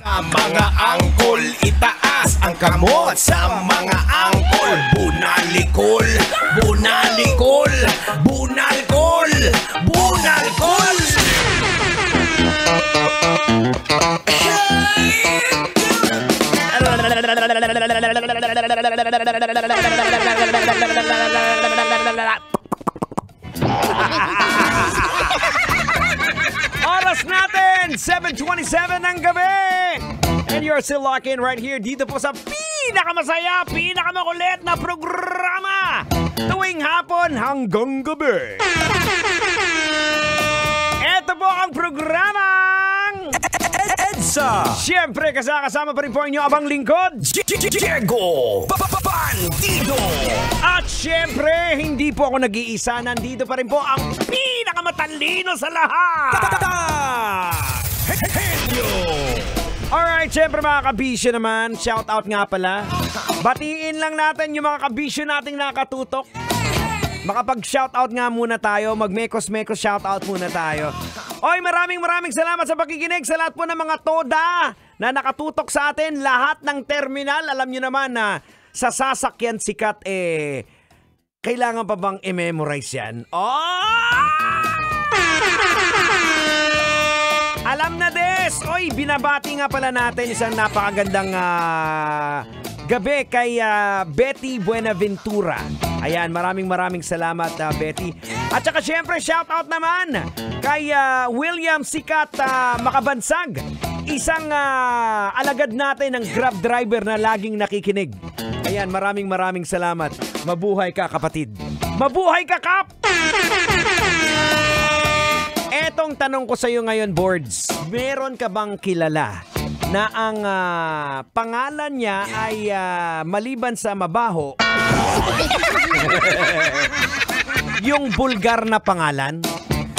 Mga angkol, itaas ang kamot sa mga angkol. Bunalikol, bunalikol, bunalkol, bunalkol. Oras natin, 7:27 ng gabi. And you're still locked in right here dito po sa pinakamasaya, pinakamakulit na programa tuwing hapon hanggang gabi. Ito po ang programang EDSA. Siyempre, kasama pa rin po ang inyong abang lingkod, Diego Bandido. At siyempre, hindi po ako nag-iisa. Nandito pa rin po ang pinakamatalino sa lahat, Henyo. Alright, syempre mga kabisyo naman, shout out nga pala. Batiin lang natin yung mga kabisyo nating nakatutok. Makapag-shout out nga muna tayo, mag-mekos-mekos shout out muna tayo. Oy, maraming salamat sa pakikinig sa lahat po ng mga toda na nakatutok sa atin, lahat ng terminal. Alam nyo naman na sa sasakyan sikat kailangan pa bang i-memorize yan? Alam na des! Oy, binabati nga pala natin isang napakagandang gabi kay Betty Buenaventura. Ayan, maraming salamat Betty. At saka syempre, shout out naman kay William Sikat Makabansag. Isang alagad natin ng Grab driver na laging nakikinig. Ayan, maraming salamat. Mabuhay ka, kapatid. Mabuhay ka, kap! Etong tanong ko sa iyo ngayon, Boards. Meron ka bang kilala na ang pangalan niya ay maliban sa mabaho, yung bulgar na pangalan?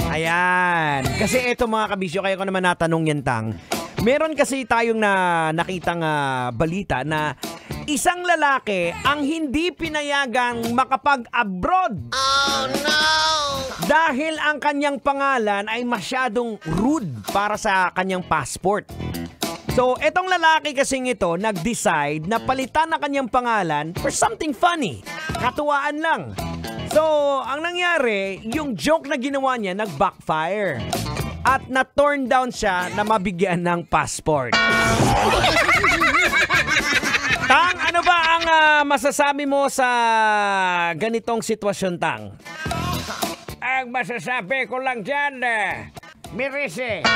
Ayan. Kasi eto mga kabisyo, kaya ko naman natanong yan, Tang. Meron kasi tayong nakitang balita na isang lalaki ang hindi pinayagang makapag-abroad. Oh no! Dahil ang kanyang pangalan ay masyadong rude para sa kanyang passport. So, etong lalaki kasing ito nag-decide na palitan na kanyang pangalan for something funny. Katuwaan lang. So, ang nangyari, yung joke na ginawa niya nag-backfire. At na-turn down siya na mabigyan ng passport. Tang, ano ba ang masasabi mo sa ganitong sitwasyon, Tang? Ang masasabi ko lang dyan, Mirisi.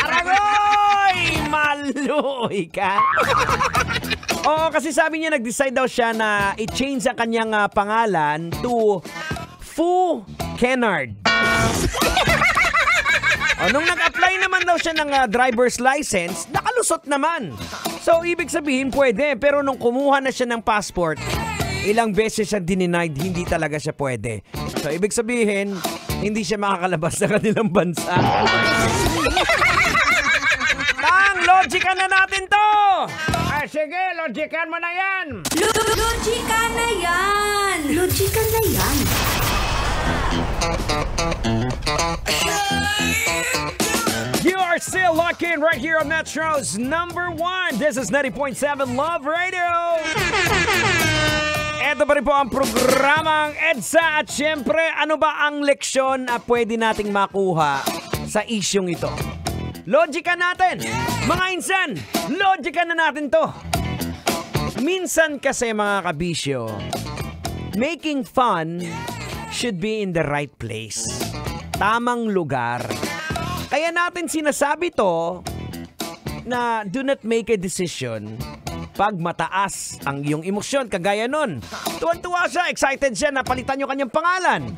Aragoy! Maluy ka. Oo, kasi sabi niya nag-decide daw siya na i-change ang kanyang pangalan to Fu Kennard. Nung nag-apply naman daw siya ng driver's license, nakalusot naman. So, ibig sabihin pwede, pero nung kumuha na siya ng passport, ilang beses siya denied, hindi talaga siya pwede. So, ibig sabihin, hindi siya makakalabas sa kanilang bansa. Tang, logican na natin to! Sige, logican mo na yan! Logican na yan! Logican na yan! You are still locked in right here on Metro's #1. This is 90.7 Love Radio. Ito pa rin po ang programang EDSA. At syempre, ano ba ang leksyon na pwede nating makuha sa isyong ito? Logican natin. Mga insan, logican na natin to. Minsan kasi mga kabisyo, making fun should be in the right place. Tamang lugar. Kaya natin sinasabi to na do not make a decision pag mataas ang iyong emosyon. Kagaya nun, tuwan-tuwa siya, excited siya na palitan yung kanyang pangalan.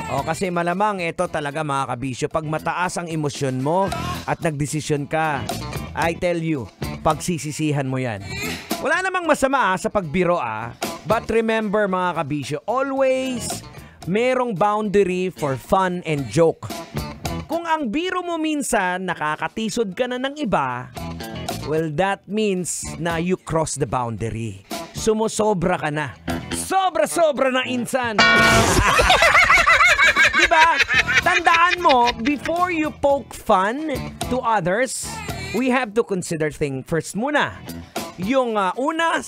O kasi malamang ito talaga mga kabisyo, pag mataas ang emosyon mo at nagdesisyon ka, I tell you, pagsisisihan mo yan. Wala namang masama sa pagbiro but remember mga kabisyo, always merong boundary for fun and joke. Kung ang biro mo minsan nakakatisod ka na ng iba, well, that means na you cross the boundary. Sumusobra ka na. Sobra-sobra na insan. Diba? Tandaan mo, before you poke fun to others, we have to consider things first muna. Yung una,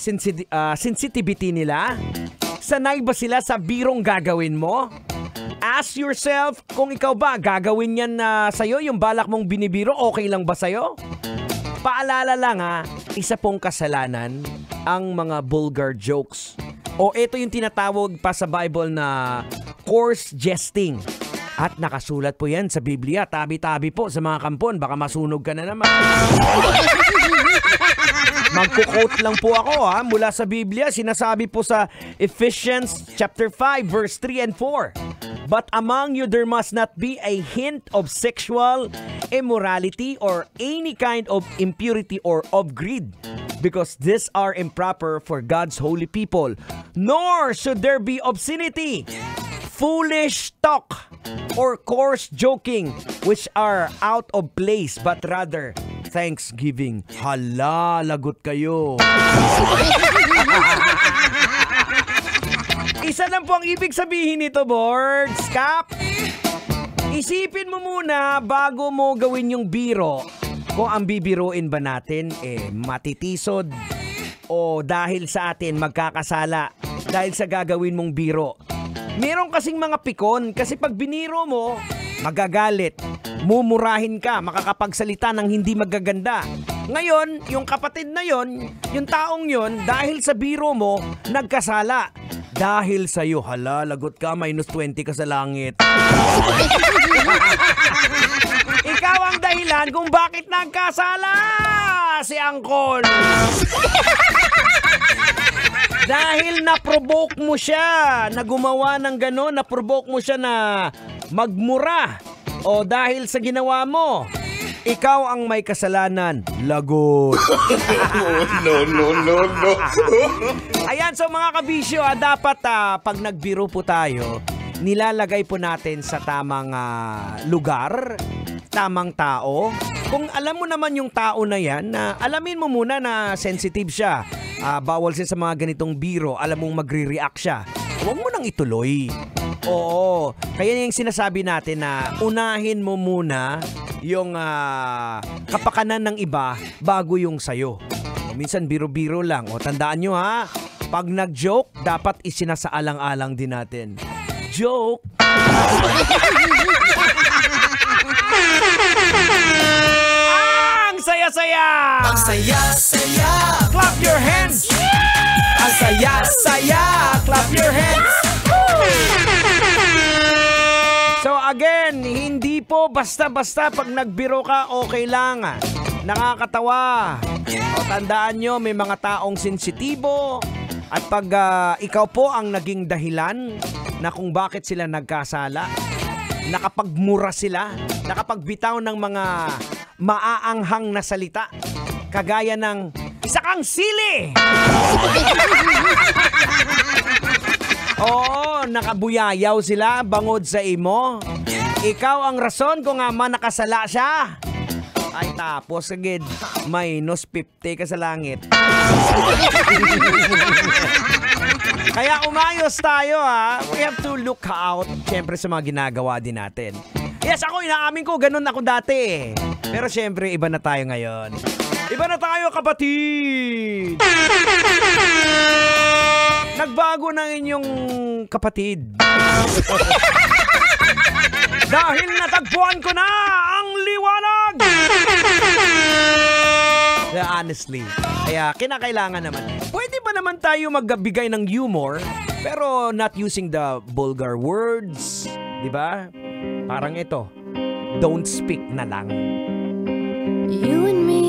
sensitivity nila. Sanay ba sila sa birong gagawin mo? Ask yourself kung ikaw ba gagawin yan sa'yo, yung balak mong binibiro, okay lang ba sa'yo? Paalala lang isa pong kasalanan ang mga vulgar jokes. O ito yung tinatawag pa sa Bible na coarse jesting. At nakasulat po yan sa Biblia. Tabi-tabi po sa mga kampon. Baka masunog ka na naman. Magko-quote lang po ako mula sa Biblia. Sinasabi po sa Ephesians chapter 5 verse 3 and 4. But among you there must not be a hint of sexual immorality or any kind of impurity or of greed, because these are improper for God's holy people. Nor should there be obscenity, foolish talk, or coarse joking, which are out of place, but rather thanksgiving. Hala, lagot kayo. Isa lang po ang ibig sabihin nito, Boards. Cap, isipin mo muna bago mo gawin yung biro kung ang bibiruin ba natin matitisod o dahil sa atin magkakasala dahil sa gagawin mong biro. Meron kasing mga pikon kasi pag biniro mo, magagalit, mumurahin ka, makakapagsalita ng hindi magaganda. Ngayon, yung kapatid na yon, yung taong yon, dahil sa biro mo, nagkasala. Dahil sa'yo, hala, lagot ka, minus 20 ka sa langit. Ikaw ang dahilan kung bakit nagkasala si Angkol. Dahil na-provoke mo siya na gumawa ng gano'n, na-provoke mo siya na magmura. O dahil sa ginawa mo, ikaw ang may kasalanan. Lagot. No. Ayan, so mga kabisyo, dapat pag nagbiro po tayo, nilalagay po natin sa tamang lugar, tamang tao. Kung alam mo naman yung tao na yan, alamin mo muna na sensitive siya. Bawal siya sa mga ganitong biro, alam mong magre-react siya. Huwag mo nang ituloy. Oo, kaya yung sinasabi natin na unahin mo muna yung kapakanan ng iba bago yung sayo. Minsan biro-biro lang. O tandaan nyo pag nag-joke, dapat isinasaalang-alang din natin. Joke! Ang saya-saya! Ang saya-saya, Clap your hands! ang saya-saya, Clap your hands! So again, hindi po basta-basta pag nagbiro ka, okay lang. Nakakatawa. O tandaan nyo, may mga taong sensitibo. At pag ikaw po ang naging dahilan na kung bakit sila nagkasala, nakapagmura sila, nakapagbitaw ng mga maaanghang na salita, kagaya ng isa kang sili! Oo, nakabuyayaw sila, bangod sa imo. Ikaw ang rason kung nga man nakasala siya. Ay tapos agad, minus 50 ka sa langit. Kaya umayos tayo We have to look out, syempre sa mga ginagawa din natin. Yes, ako inaamin ko, ganun ako dati. Pero syempre, iba na tayo ngayon. Iba na tayo, kapatid! Nagbago na inyong kapatid. Dahil natagpuan ko na ang liwanag! Honestly. Kaya kinakailangan naman. Pwede ba naman tayo magbigay ng humor, pero not using the vulgar words? Diba? Parang ito. Don't speak na lang. You and me